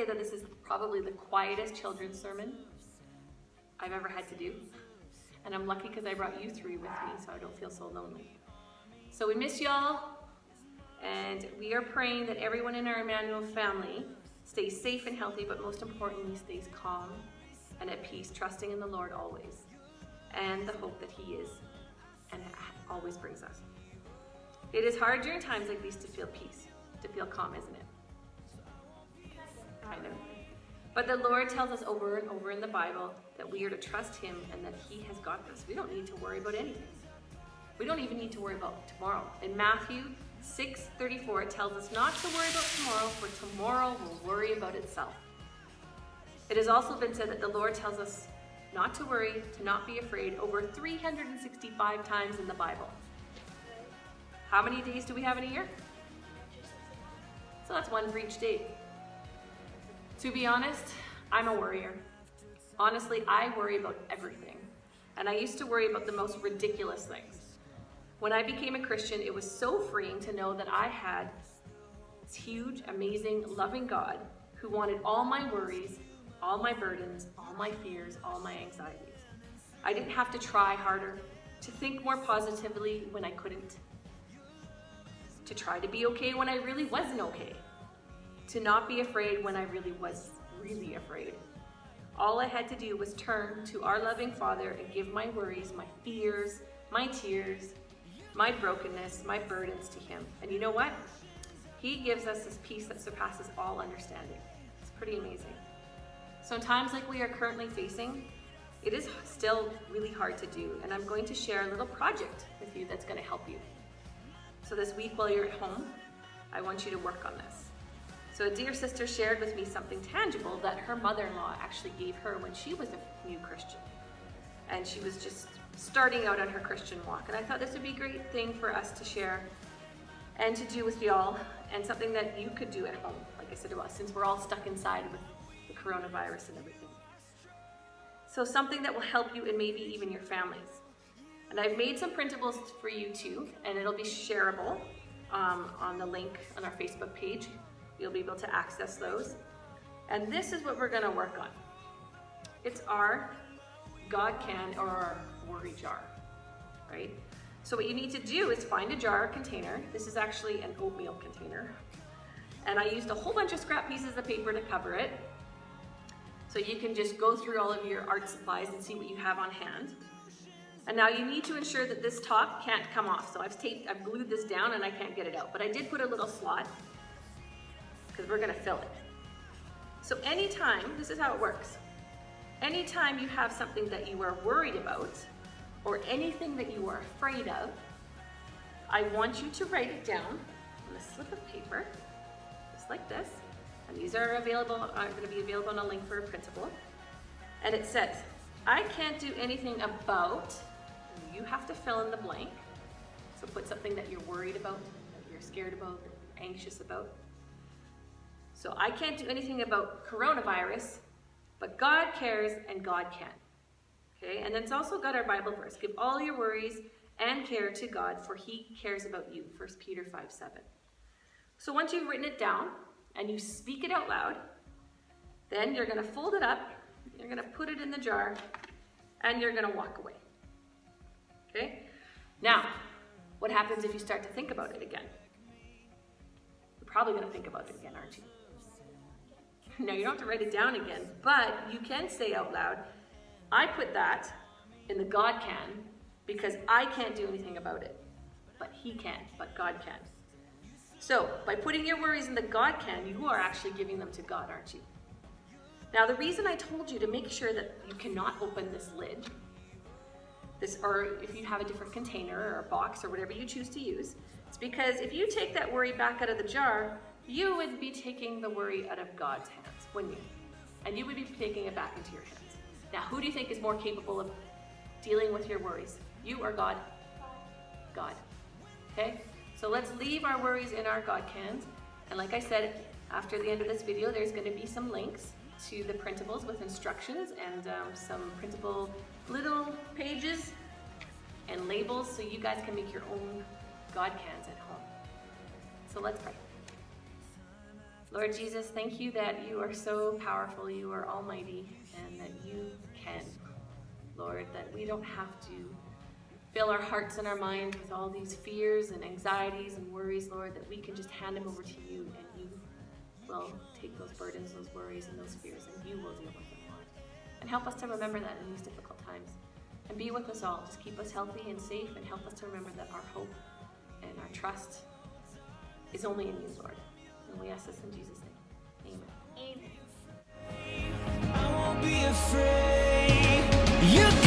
say that this is probably the quietest children's sermon I've ever had to do. And I'm lucky because I brought you three with me so I don't feel so lonely. So we miss y'all, and we are praying that everyone in our Immanuel family stays safe and healthy, but most importantly stays calm and at peace, trusting in the Lord always, and the hope that He is and always brings us. It is hard during times like these to feel peace, to feel calm, isn't it? Kind of. But the Lord tells us over and over in the Bible that we are to trust Him and that He has got this. We don't need to worry about anything. We don't even need to worry about tomorrow. In Matthew 6:34, it tells us not to worry about tomorrow, for tomorrow will worry about itself. It has also been said that the Lord tells us not to worry, to not be afraid, over 365 times in the Bible. How many days do we have in a year? So that's one for each day. To be honest, I'm a worrier. Honestly, I worry about everything. And I used to worry about the most ridiculous things. When I became a Christian, it was so freeing to know that I had this huge, amazing, loving God who wanted all my worries, all my burdens, all my fears, all my anxieties. I didn't have to try harder, to think more positively when I couldn't, to try to be okay when I really wasn't okay, to not be afraid when I really was really afraid. All I had to do was turn to our loving Father and give my worries, my fears, my tears, my brokenness, my burdens to Him. And you know what? He gives us this peace that surpasses all understanding. It's pretty amazing. So in times like we are currently facing, it is still really hard to do. And I'm going to share a little project with you that's going to help you. So this week while you're at home, I want you to work on this. So a dear sister shared with me something tangible that her mother-in-law actually gave her when she was a new Christian. And she was just starting out on her Christian walk. And I thought this would be a great thing for us to share and to do with y'all, and something that you could do at home, like I said, since we're all stuck inside with the coronavirus and everything. So something that will help you and maybe even your families. And I've made some printables for you too, and it'll be shareable on the link on our Facebook page. You'll be able to access those. And this is what we're gonna work on. It's our God can, or our worry jar, right? So what you need to do is find a jar or container. This is actually an oatmeal container. And I used a whole bunch of scrap pieces of paper to cover it. So you can just go through all of your art supplies and see what you have on hand. And now you need to ensure that this top can't come off. So I've glued this down and I can't get it out. But I did put a little slot because we're gonna fill it. So anytime, this is how it works. Anytime you have something that you are worried about or anything that you are afraid of, I want you to write it down on a slip of paper, just like this. And these are going to be available on a link for a printable. And it says, I can't do anything about, you have to fill in the blank. So put something that you're worried about, that you're scared about, that you're anxious about. So I can't do anything about coronavirus, but God cares and God can. Okay, and then it's also got our Bible verse. Give all your worries and care to God, for He cares about you. 1 Peter 5:7. So once you've written it down and you speak it out loud, then you're going to fold it up, you're going to put it in the jar, and you're going to walk away. Okay? Now, what happens if you start to think about it again? You're probably going to think about it again, aren't you? Now, you don't have to write it down again, but you can say out loud, I put that in the God can because I can't do anything about it. But He can, but God can. So, by putting your worries in the God can, you are actually giving them to God, aren't you? Now, the reason I told you to make sure that you cannot open this lid, or if you have a different container or a box or whatever you choose to use, it's because if you take that worry back out of the jar, you would be taking the worry out of God's hands, wouldn't you? And you would be taking it back into your hands. Now, who do you think is more capable of dealing with your worries? You or God? God. Okay? So let's leave our worries in our God cans. And like I said, after the end of this video, there's going to be some links to the printables with instructions and some printable little pages and labels so you guys can make your own God cans at home. So let's pray. Lord Jesus, thank you that you are so powerful, you are almighty, and that you can, Lord, that we don't have to fill our hearts and our minds with all these fears and anxieties and worries, Lord, that we can just hand them over to you, and you will take those burdens, those worries, and those fears, and you will deal with them, Lord. And help us to remember that in these difficult times. And be with us all. Just keep us healthy and safe, and help us to remember that our hope and our trust is only in you, Lord. And we ask this in Jesus' name. Amen. I won't be afraid. You